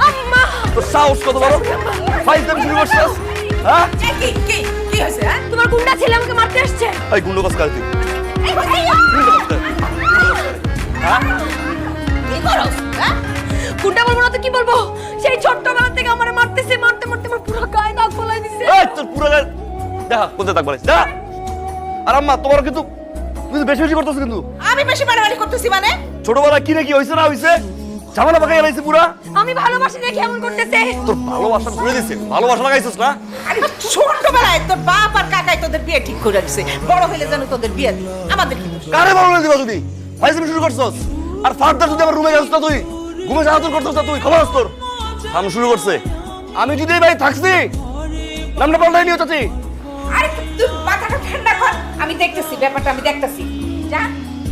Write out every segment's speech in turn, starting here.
আম্মা তোর সাহস কত বড়? ফাইজলামি শুরু করছিস? হ্যাঁ? কি হয়েছে? তোমার গুন্ডা ছেলে আমাকে মারতে আসছে। এই গুন্ডো কাজ তুই। এই হ্যাঁ? কি করছ? হ্যাঁ? গুন্ডা বলবো না তো কি বলবো? সেই ছোট্টবেলা থেকে আমারে মারতেছে, মারতে মারতে আমার পুরো গায়ে দাগ ফলাই দিছে। এই তোর পুরো গায়ে দেখা কোথায় দাগ বাড়াইছিস? দেখা। আর আম্মা তোমার কিন্তু তুমি তো বেশি বেশি করতেছ কিন্তু। আমি বেশি বাড়াবাড়ি করতেছি মানে? ছোটবেলায় কি নাকি হইছে না হইছে? ঝামেলা পাকাই লাইছে পুরা। আমি ভালোবাসি দেখে এমন করতেছে। তোর ভালোবাসা ঘুরে দিছে। ভালোবাসা লাগাইছিস না? আরে ছোটবেলায় তোর বাপ আর কাকাই তোদের বিয়ে ঠিক করে দিছে, বড় হইলে যেন তোদের বিয়ে দিবে। আমাদের কি দোষ? কারে ভালো দিবা যদি? ফাইজলামি শুরু করছস। আর ফার্দার যদি আমার রুমে যাস না তুই, ঘুমে সাহায্য করছস না তুই, খবর আছে তোর? কাম শুরু করছে। আমি যদি এই বাড়ি থাকছি, নামটা পাল্টাই নিও চাচি। আরে তুই মাথাটা ঠান্ডা কর, আমি দেখতেছি ব্যাপারটা, আমি দেখতেছি। যা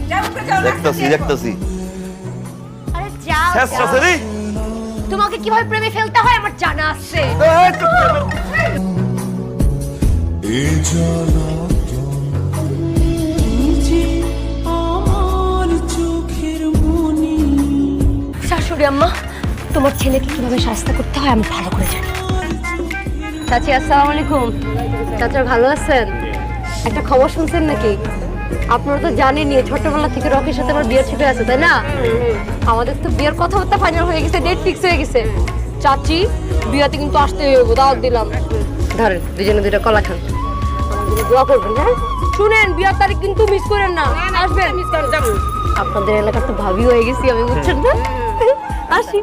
যা উপরে যাও, দেখতাছি দেখতাছি। আরে যাও শেষ যাও। আছে রে। তোমাকে কিভাবে প্রেমে ফেলতে হয় আমার জানা আছে। শাশুড়ি আম্মা, তোমার ছেলেকে কিভাবে শাস্তি করতে হয় আমি ভালো করে জানি। চাচি আসসালামু আলাইকুম। চাচা ভালো আছেন? একটা খবর শুনছেন নাকি? আপনারা তো জানেনই ছোটবেলা থেকে রকির সাথে আমার বিয়ে ঠিক আছে, তাই না? আমাদের তো বিয়ের কথাবার্তা ফাইনাল হয়ে গেছে, ডেট ফিক্স হয়ে গেছে। চাচি বিয়েতে কিন্তু আসতেই হবে, দাওয়াত দিলাম। ধরেন দুজনে দুইটা কলা খান, দোয়া করবেন। হ্যাঁ শুনেন, বিয়ের তারিখ কিন্তু মিস করেন না, আসবেন। আপনাদের এলাকার তো ভাবি হয়ে গেছি আমি, বুঝছেন না? আসি।